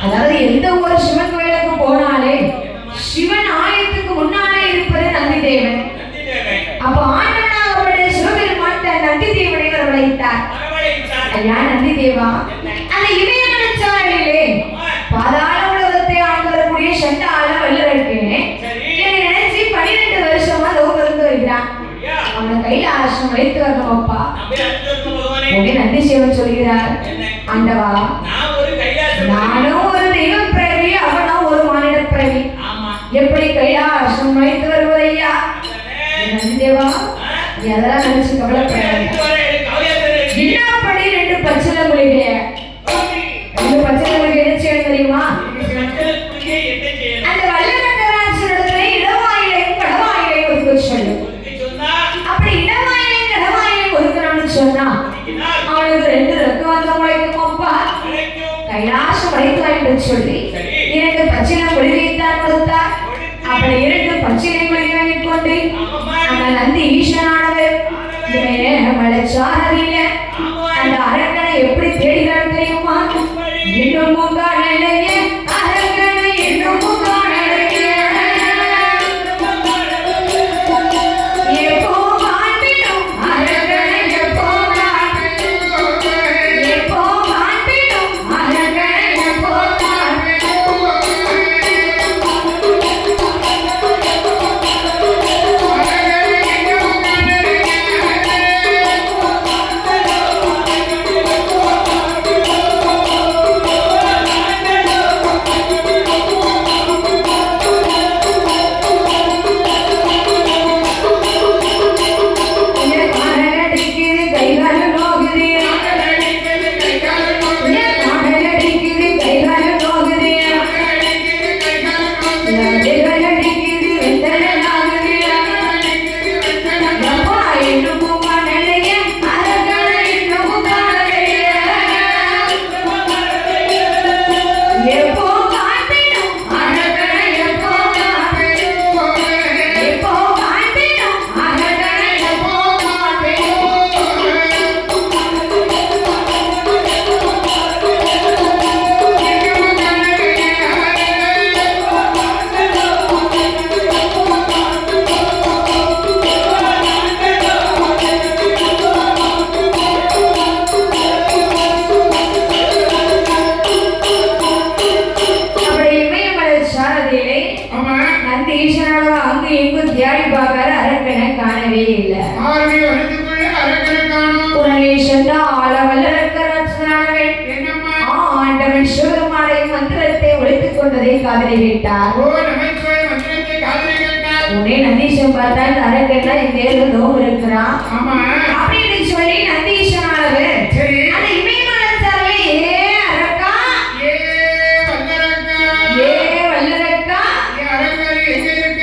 அதாவது எந்த ஒரு சிவன் கோயிலுக்கு போனாலே சிவன் ஆலயத்துக்கு முன்னாலே இருப்பது நந்தி தேவன். அப்ப ஆண்டவனாகப்பட்ட சிவபெருமான் தன் நந்தி தேவனை வரவழைத்தார். ஐயா நந்தி தேவா, அந்த இமயமலைச்சாரலிலே பாதாள உலகத்தை ஆண்டு வரக்கூடிய சண்டாள வல்லரக்கே என்னை நினைச்சு 12 வருஷமா தவம் இருந்து வருகிறான். அவனை கையில ஆசிரம் வைத்து வரணும் அப்பா. நந்தி சிவன் சொல்கிறார், ஆண்டவா நானும் ஒரு தெய்வ பிறவி, அவனும் ஒரு மானிட பிறவி, எப்படி கைலாசம் வைத்து வருவதையா? நந்திதேவா எதெல்லாம் நினைச்சு கவலைப்படாது. என்னப்படி 2 பச்சளை மூலிகை, 2 பச்சளை மூலிகை என்ன செய்யணும் தெரியுமா? அந்த வல்லரக்கராட்சரத்தை இடவாயிலையும் கடவாயிலையும் ஒதுக்க சொல்லும். அப்படி இடவாயிலையும் கடவாயிலையும் ஒதுக்கணும்னு சொன்னா அவனுக்கு 2 ரெக்கம் வந்த முளைக்கும் அப்பா. கைலாசம் வைத்தாய் சொல்லி 2 பச்சிலை மொழிவைத்தான் கொடுத்தார். அப்படி 2 பச்சிலை மொழிகளை கொண்டு அந்த நந்தி ஈஸ்வரனானவர் மலைச்சாரதியில அந்த அரக்கனை எப்படி தேடினார் தெரியுமா? இன்னமும் காணலையே அரக்கனை, இன்னமும் காணலையே, எப்போ காண்பிடும் அரக்கனை, எப்போ எப்போ காண்பிடும் அரக்கனை, எப்போ நந்தீசன் பார்த்தா அரக்கன்னா இந்த நோவு இருக்கிறான் அப்படின்னு சொல்லி நந்தீசனானவர் அந்த இமயமலைச்சாரலே ஏ அரக்கா, ஏ வல்லரக்கா, அரக்கர் எங்க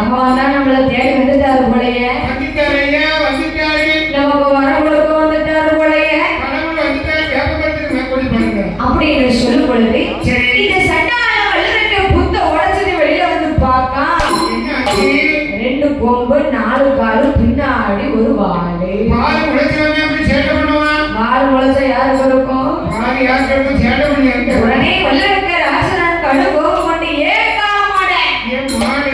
பகவான் தான் நம்மள தேடி வந்துட்டாரு போலயே. வந்துட்டாரு ஐயா, வந்துட்டாரு. நமக்கு வரம் கொடுக்க வந்துட்டாரு போலயே கடவுள் வந்துட்டாரு. வேப்பமரத்துக்கு மேற்கொண்டு பாருங்க அப்படின்னு சொல்லும் பொழுது சரி. இந்த சண்டாள வல்லரக்க புத்த உடைச்சது வெளியில வந்து பார்க்கா. என்ன ஆச்சு? 2 கொம்பு 4 காலு பின்னாடி ஒரு வாலு. பால் உழைச்சவங்க அப்படி சேட்டை பண்ணுவான். வால் முளைச்சா யாருக்கு இருக்கும்? பால் யாருக்கு சேட்டை பண்ணி உடனே வல்லரக்க ராசனான் கடு கோபம் கொண்டு ஏகாமாட என் மாடு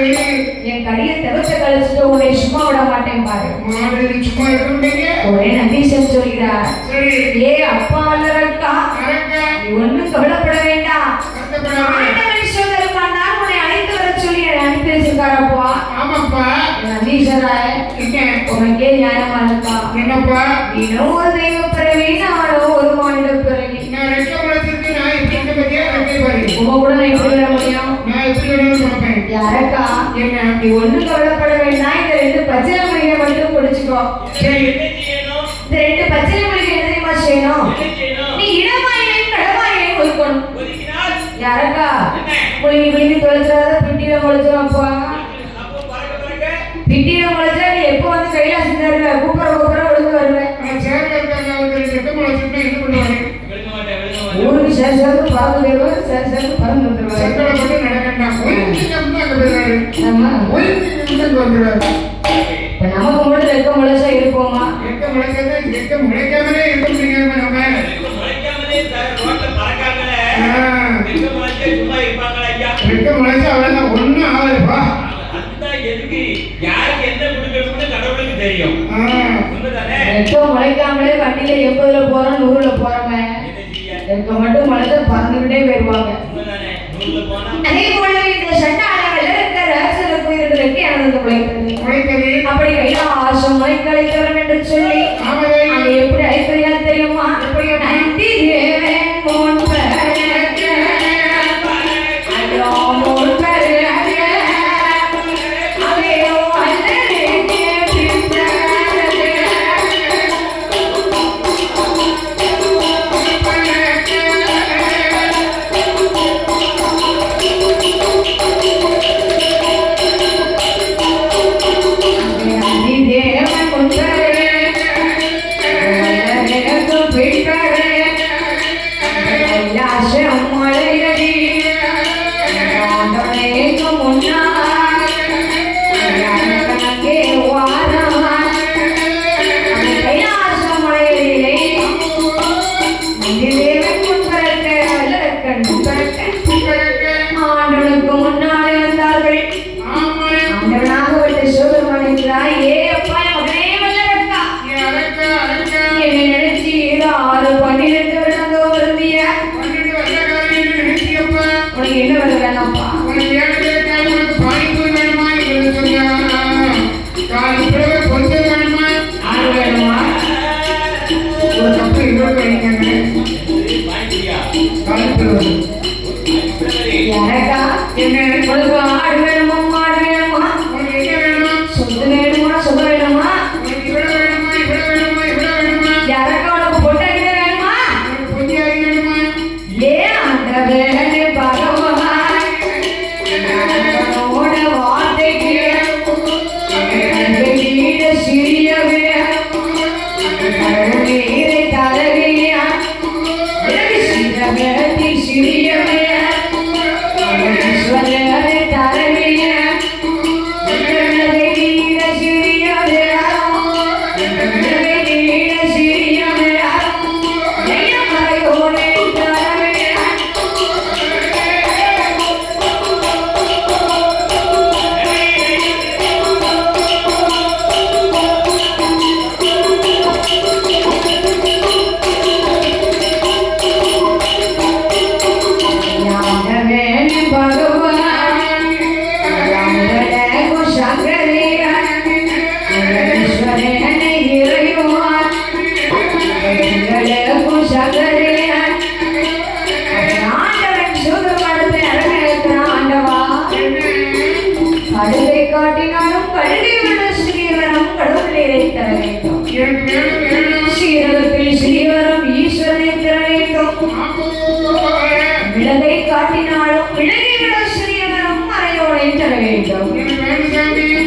என் கடியை தவிர்த்து கழிச்சுட்டு உன்னை சும்மா விட மாட்டேன் பாரு. மாடு சும்மா இருக்க முடியுங்க. உடனே நந்தீசன் சொல்கிறார், சரி ஏ அப்பா வல்லரக்கா, கரெக்டா நீ ஒண்ணும் கவலைப்பட வேண்டாம். கஷ்டப்படாம. ஆண்டவன் சோதரமான் நான் உன்னை அழைத்து வர சொல்லி அனுப்பி வச்சிருக்காரப்பா. ஆமாப்பா. நந்தீசராய என்ன உனக்கே நியாயமா இருக்கா? என்னப்பா? நீனும் ஒரு தெய்வ பிறவி, நானும் ஒரு மாநில பிறவி. நான் ரெக்க உழைச்சிருக்கு. நான் எப்படி இருக்க பத்தியா ரெக்கை பாரு. உங்க கூட நான் எப்படி வர முடியும்? நான் எப்படி வேணும்னு பார்ப்பேன். யாரக்கா? என்ன நீ ஒண்ணும் கவலைப்பட வேண்டாம். இந்த 2 பச்சை மொழியை மட்டும் குடிச்சுக்கோ. சரி. இந்த 2 பச்சை மொழியை என்ன தெரியுமா செய்யணும்? நீ இடமாயிலையும் கடமாயிலையும் ஒதுக்கணும். யாரக்கா? முழுங்கி தொலைச்சாத பிட்டியில முளைச்சிருப்பா. பிட்டியில முளைச்சா நீ எப்போ வந்து கைலாசம் தருவ? கூப்பிட ஒழுங்கு வருவேன். நான் சேர்ல இருக்காங்க. அவங்க ரெக்க உழைச்சிட்டு என்ன பண்ணுவாங்க? ஊருக்கு சேர்ந்து பறந்து போயிடுவேன். சேர்ந்து பறந்து வந்துடுவேன். சக்கரை போட்டு நடக்கண்டாம். ஒயிட்டு கம்பு அங்க போயிடுறாரு. ஆமா. ஒயிட்டு கம்பு வந்துடுறாரு. இப்ப நமக்கு மட்டும் ரெக்க முளைச்சா இருப்போமா? ரெக்க முளைச்சது ரெக்க முளைக்காமலே இருக்க முடியாம நம்ம. ரெக்க முளைச்சா அவ்வளவுதான். ஒண்ணும் ஆகாதுப்பா. ரெக்க முளைக்காமலே வண்டியில 80ல போறோம் 100ல போறோமே. ரெக்க மட்டும் முளைச்சா பறந்துகிட்டே போயிடுவாங்க. அதே போல இந்த சண்டாள வல்லரக்க ராசனுக்கு 2 ரெக்கை ஆனந்த முளைத்தது. அப்படி கைலாசம் முளைக்கலைத்தவன் என்று சொல்லி அங்க எப்படி ஐஸ்வர்யா தெரியுமா? நந்தி தேவன் முன் பரக்க ஐயோ முன் பரக்க அவையோ அல்லரேக்கே பின்பரக்க நந்தி தேவன் முன் பரக்க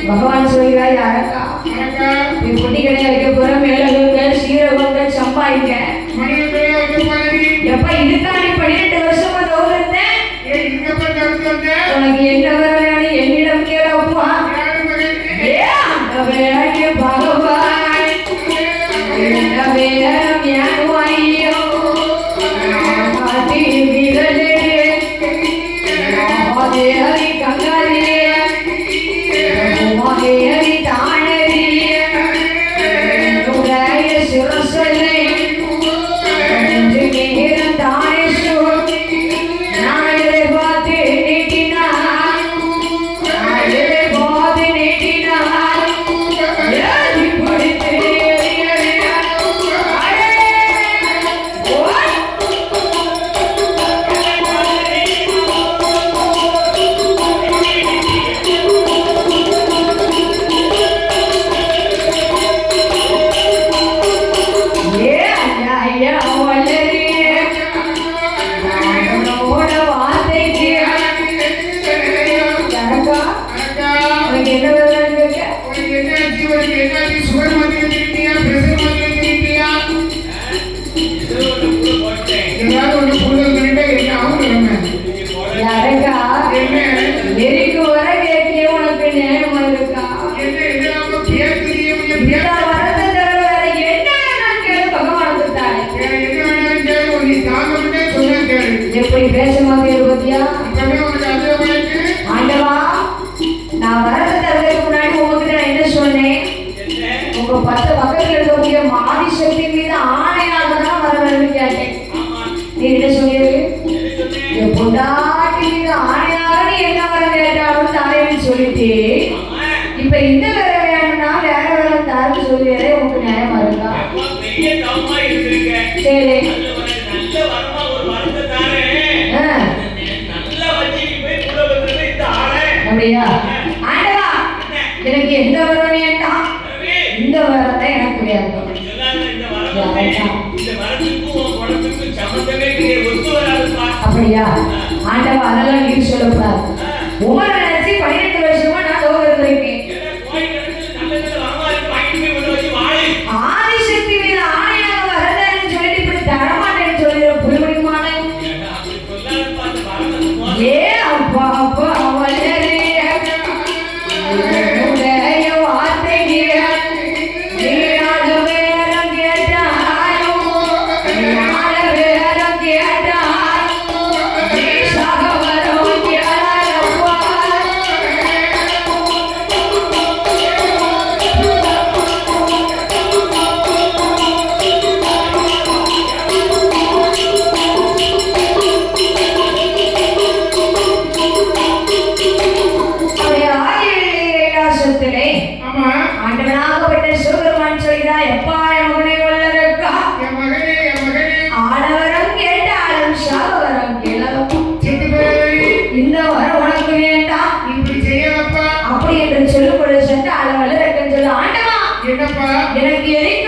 பகவான் சொல்கிறாய் அரக்கா அக்கா நீ பொட்டி கடையை வைக்க போற மிளகுங்க சீரகங்க சம்பாதிக்க மணியை போய் வைக்க போறீ எப்ப இதுக்கா நீ 12 வருஷமா தோகுறேன் ஏய் இங்க வந்து உனக்கு என்ன வர வேணும் என்னிடம் கேளப்பா யாரு மகனே ஏ ஆண்டவரே பகவான் என்ன வேணும் யாரு ஐயோ ஆதி விரலே ஆதி ஹரி கங்காரே ஆதி ஹரி தானரே உடைய சிரசலே நேரம் தானேஷோ நாளே பாத்து நீட்டினா நாளே பாத்து நீட்டினா ஏதி படித்து எப்படி பேச மாட்டேன் பத்தியா ஆண்டவா நான் வரத தரதுக்கு முன்னாடி உங்ககிட்ட நான் என்ன சொன்னேன் உங்க 10 பக்கத்துல இருக்கக்கூடிய மாதி சக்தி மீது ஆணையாக தான் வர வேணும்னு கேட்டேன் நீ என்ன சொன்னீரு என் பொண்டாட்டி மீது ஆணையாக நீ என்ன வர கேட்டாலும் தாயன்னு சொல்லிட்டு இப்ப இந்த வேற வேணும்னா வேற வேற தாரு சொல்லிடுறே உங்களுக்கு நியாயமா இருக்கா சரி அப்படியா ஆண்டவா எனக்கு எந்த வரம் வேண்டாம் இந்த வரத்தை எனக்கு வேண்டாம் அப்படியா ஆண்டவா அதெல்லாம் நீ சொல்லக்கூடாது உமரை நினைச்சு 12 வருஷமா நான் தோகிறது இருக்கேன் ஆதிசக்தி மீது ஆணையாக வரதன்னு சொல்லிட்டு இப்படி தரமாட்டேன்னு சொல்லிடுற புரிமுடியுமான ஏ அப்பா அப்பா அவளே எனக்கு